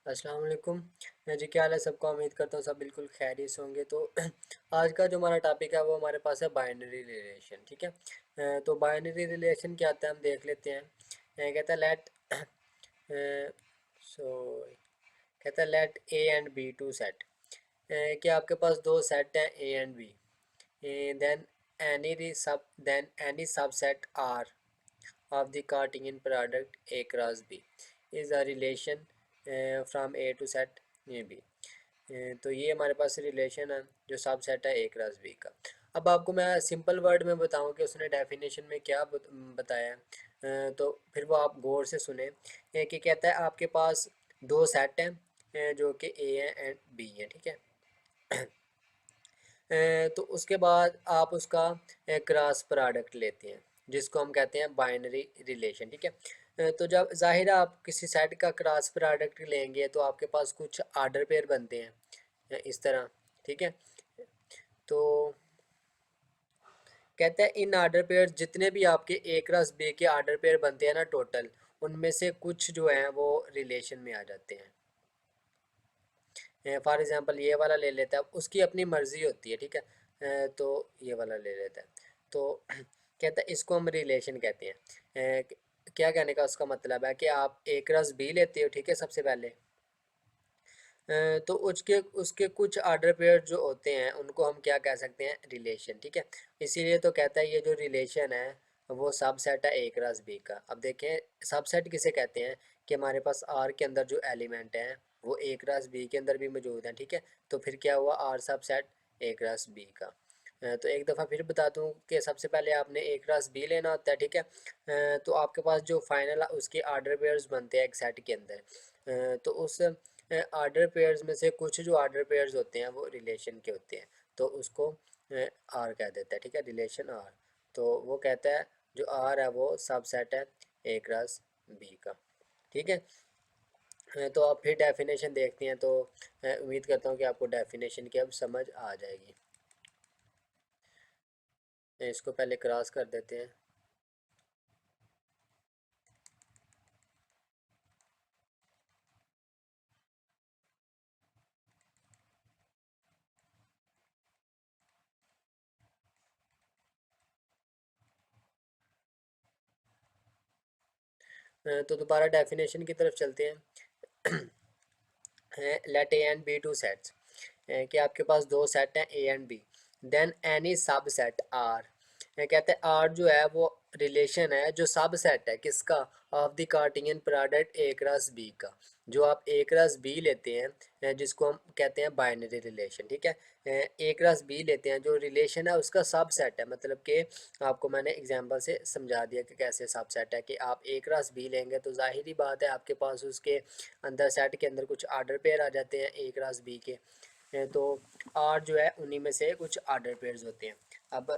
अस्सलाम वालेकुम। जी क्या हाल है सबका, उम्मीद करता हूँ सब बिल्कुल खैरियत से होंगे। तो आज का जो हमारा टॉपिक है वो हमारे पास है बाइनरी रिलेशन। ठीक है। तो बाइनरी रिलेशन क्या आता है हम देख लेते हैं। कहता है लेट सो कहता है let A and B two set. कि आपके पास दो सेट हैं A and B. Then any subset R of the Cartesian product A cross B is a relation from A to set A B। तो ये हमारे पास रिलेशन है जो सब सेट है ए क्रॉस बी का। अब आपको मैं सिंपल वर्ड में बताऊं कि उसने डेफिनेशन में क्या बताया है, तो फिर वो आप गौर से सुने। कि कहता है आपके पास दो सेट हैं जो कि ए है एंड बी है। ठीक है। तो उसके बाद आप उसका क्रॉस प्रोडक्ट लेते हैं जिसको हम कहते हैं बाइनरी रिलेशन। ठीक है। तो जब ज़ाहिर है आप किसी सेट का क्रॉस प्रोडक्ट लेंगे तो आपके पास कुछ आर्डर पेयर बनते हैं इस तरह। ठीक है। तो कहते हैं इन आर्डर पेयर जितने भी आपके ए क्रॉस बी के आर्डर पेयर बनते हैं ना टोटल, उनमें से कुछ जो हैं वो रिलेशन में आ जाते हैं। फॉर एग्जांपल ये वाला ले लेता है, उसकी अपनी मर्जी होती है। ठीक है। तो ये वाला ले लेता है। तो कहता है इसको हम रिलेशन कहते हैं। क्या कहने का उसका मतलब है कि आप ए क्रॉस बी लेते हो। ठीक है। सबसे पहले तो उसके उसके कुछ आर्डर पेयर जो होते हैं उनको हम क्या कह सकते हैं, रिलेशन। ठीक है। इसीलिए तो कहता है ये जो रिलेशन है वो सबसेट है ए क्रॉस बी का। अब देखें सबसेट किसे कहते हैं कि हमारे पास आर के अंदर जो एलिमेंट हैं वो ए क्रॉस बी के अंदर भी मौजूद हैं। ठीक है। तो फिर क्या हुआ, R subset A cross B का। तो एक दफ़ा फिर बता दूं कि सबसे पहले आपने ए क्रॉस बी लेना होता है। ठीक है। तो आपके पास जो फाइनल उसके आर्डर पेयर्स बनते हैं एक सेट के अंदर। तो उस आर्डर पेयर्स में से कुछ जो आर्डर पेयर्स होते हैं वो रिलेशन के होते हैं। तो उसको आर कह देता है। ठीक है। Relation R. तो वो कहता है जो आर है वो सबसेट है ए क्रॉस बी का। ठीक है। तो आप फिर डेफिनेशन देखते हैं। तो उम्मीद करता हूँ कि आपको डेफिनेशन की अब समझ आ जाएगी। इसको पहले क्रॉस कर देते हैं। तो दोबारा डेफिनेशन की तरफ चलते हैं। Let A and B two sets. कि आपके पास दो सेट हैं A and B. Then any subset R. कहते हैं आर जो है वो रिलेशन है जो सब सेट है किसका, of the Cartesian product A cross B का। जो आप ए क्रॉस बी लेते हैं जिसको हम कहते हैं बाइनरी रिलेशन। ठीक है। ए क्रॉस बी लेते हैं जो रिलेशन है उसका सब सेट है। मतलब कि आपको मैंने एग्जांपल से समझा दिया कि कैसे सब सेट है। कि आप ए क्रॉस बी लेंगे तो जाहिर ही बात है आपके पास उसके अंदर सेट के अंदर कुछ आर्डर पेयर आ जाते हैं ए क्रॉस बी के। तो आर जो है उन्हीं में से कुछ आर्डर पेयर्स होते हैं। अब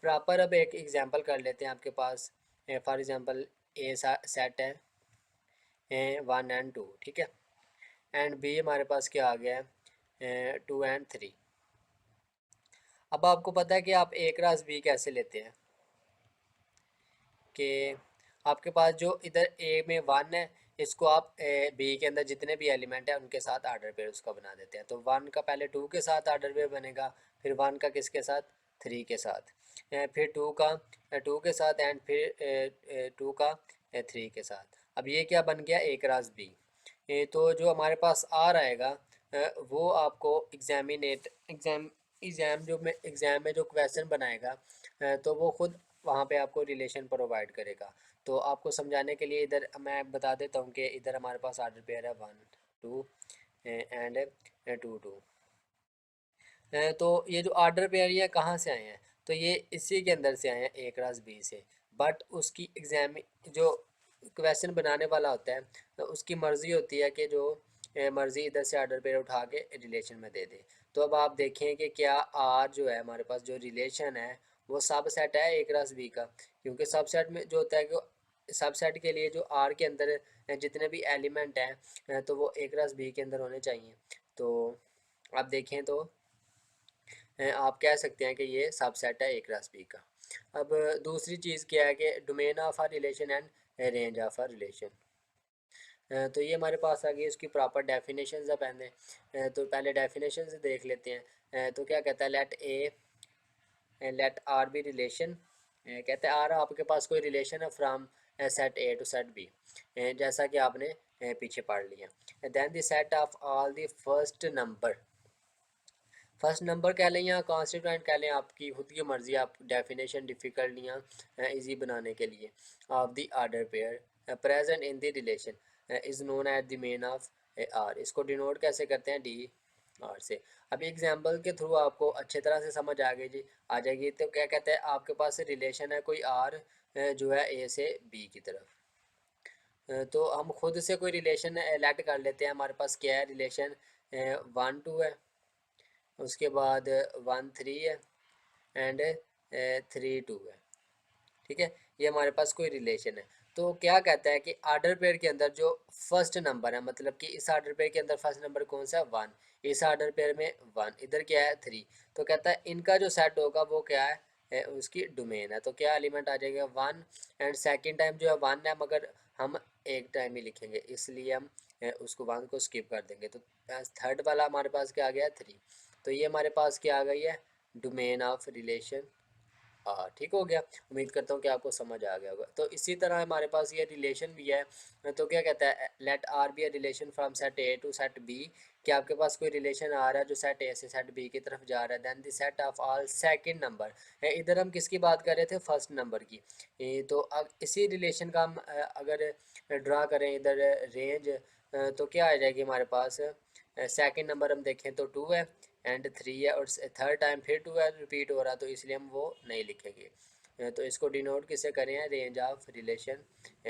प्रॉपर अब एक एग्जांपल कर लेते हैं आपके पास। फॉर एग्जांपल ए सेट है वन एंड टू। ठीक है। एंड बी हमारे पास क्या आ गया है, टू एंड थ्री। अब आपको पता है कि आप ए क्रॉस बी कैसे लेते हैं। कि आपके पास जो इधर ए में वन है इसको आप बी के अंदर जितने भी एलिमेंट हैं उनके साथ आर्डर पेयर उसका बना देते हैं। तो वन का पहले टू के साथ आर्डर पेयर बनेगा, फिर वन का किसके साथ, थ्री के साथ, फिर टू का टू के साथ, एंड फिर टू का थ्री के साथ। अब ये क्या बन गया, ए क्रॉस बी। तो जो हमारे पास आर आएगा वो आपको एग्ज़ाम में जो क्वेश्चन बनाएगा तो वो खुद वहाँ पे आपको रिलेशन प्रोवाइड करेगा। तो आपको समझाने के लिए इधर मैं बता देता हूँ कि इधर हमारे पास आर्डर पेयर है one two and two two. तो ये जो आर्डर पेयर ये कहाँ से आए हैं, तो ये इसी के अंदर से आए हैं ए क्रॉस बी से। बट उसकी एग्जाम जो क्वेश्चन बनाने वाला होता है तो उसकी मर्ज़ी होती है कि जो मर्ज़ी इधर से आर्डर पेयर उठा के रिलेशन में दे दे। तो अब आप देखें कि क्या आर जो है हमारे पास जो रिलेशन है वो सब सेट है ए क्रॉस बी का। क्योंकि सब सेट में जो होता है कि सब सेट के लिए जो आर के अंदर जितने भी एलिमेंट हैं तो वो ए क्रॉस बी के अंदर होने चाहिए। तो आप देखें तो आप कह सकते हैं कि ये सबसेट है ए क्रॉस बी का। अब दूसरी चीज़ क्या है कि domain of a relation and range of a relation. तो ये हमारे पास आ गई इसकी प्रॉपर डेफिनेशन है पहले। तो पहले डेफिनेशन से देख लेते हैं। तो क्या कहता है, लेट आर बी रिलेशन। कहते हैं आर आपके पास कोई रिलेशन है from set A to set B, जैसा कि आपने पीछे पढ़ लिया। Then the set of all the first number कह लें या कॉन्स्टिट्यूएंट कह लें, आपकी खुद की मर्जी, आप डेफिनेशन डिफ़िकल्ट या इजी बनाने के लिए। Of the order pair present in the relation is known at domain of R. इसको डिनोट कैसे करते हैं, डी आर से। अब एग्जांपल के थ्रू आपको अच्छी तरह से समझ आ जाएगी। तो क्या कहते हैं, आपके पास रिलेशन है कोई आर जो है ए से बी की तरफ। तो हम खुद से कोई रिलेशन लेट कर लेते हैं। हमारे पास क्या है, रिलेशन 1 2 है, उसके बाद 1 3 है, एंड 3 2 है। ठीक है, ये हमारे पास कोई रिलेशन है। तो क्या कहता है कि आर्डर पेयर के अंदर जो फर्स्ट नंबर है, मतलब कि इस आर्डर पेयर के अंदर फर्स्ट नंबर कौन सा है, 1। इस आर्डर पेयर में 1, इधर क्या है 3। तो कहता है इनका जो सेट होगा वो क्या है, उसकी डोमेन है। तो क्या एलिमेंट आ जाएगा 1, एंड सेकेंड टाइम जो है 1 है, मगर हम एक टाइम ही लिखेंगे, इसलिए हम उसको 1 को स्किप कर देंगे। तो थर्ड वाला हमारे पास क्या आ गया, 3। तो ये हमारे पास क्या आ गई है, डोमेन ऑफ रिलेशन। हाँ ठीक हो गया। उम्मीद करता हूँ कि आपको समझ आ गया होगा। तो इसी तरह हमारे पास ये रिलेशन भी है। तो क्या कहता है, let R be a relation from set A to set B. कि आपके पास कोई रिलेशन आ रहा है जो सेट ए से सेट बी की तरफ जा रहा है। Then the set of all second number. इधर हम किसकी बात कर रहे थे, फर्स्ट नंबर की। तो अब इसी रिलेशन का हम अगर ड्रा करें इधर रेंज, तो क्या आ जाएगी हमारे पास, सेकंड नंबर हम देखें तो 2 है, एंड 3 है, और थर्ड टाइम फिर 2 है रिपीट हो रहा, तो इसलिए हम वो नहीं लिखेंगे। तो इसको डिनोट किससे करें, रेंज ऑफ रिलेशन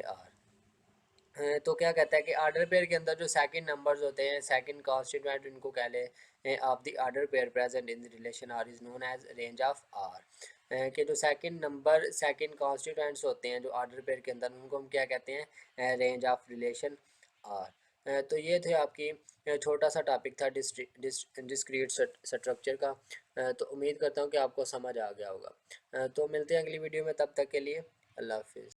आर। तो क्या कहता है कि आर्डर पेयर के अंदर जो सेकंड नंबर्स होते हैं, सेकंड कॉन्स्टिट्यूएंट इनको कह लें of the order pair present in the relation R is known as range of R. कि जो सेकंड नंबर सेकंड कॉन्स्टिट्यूएंट्स होते हैं जो आर्डर पेयर के अंदर, उनको हम क्या कहते हैं, रेंज ऑफ रिलेशन आर। तो ये थे आपकी छोटा सा टॉपिक था डिस्क्रीट स्ट्रक्चर का। तो उम्मीद करता हूँ कि आपको समझ आ गया होगा। तो मिलते हैं अगली वीडियो में, तब तक के लिए अल्लाह हाफिज़।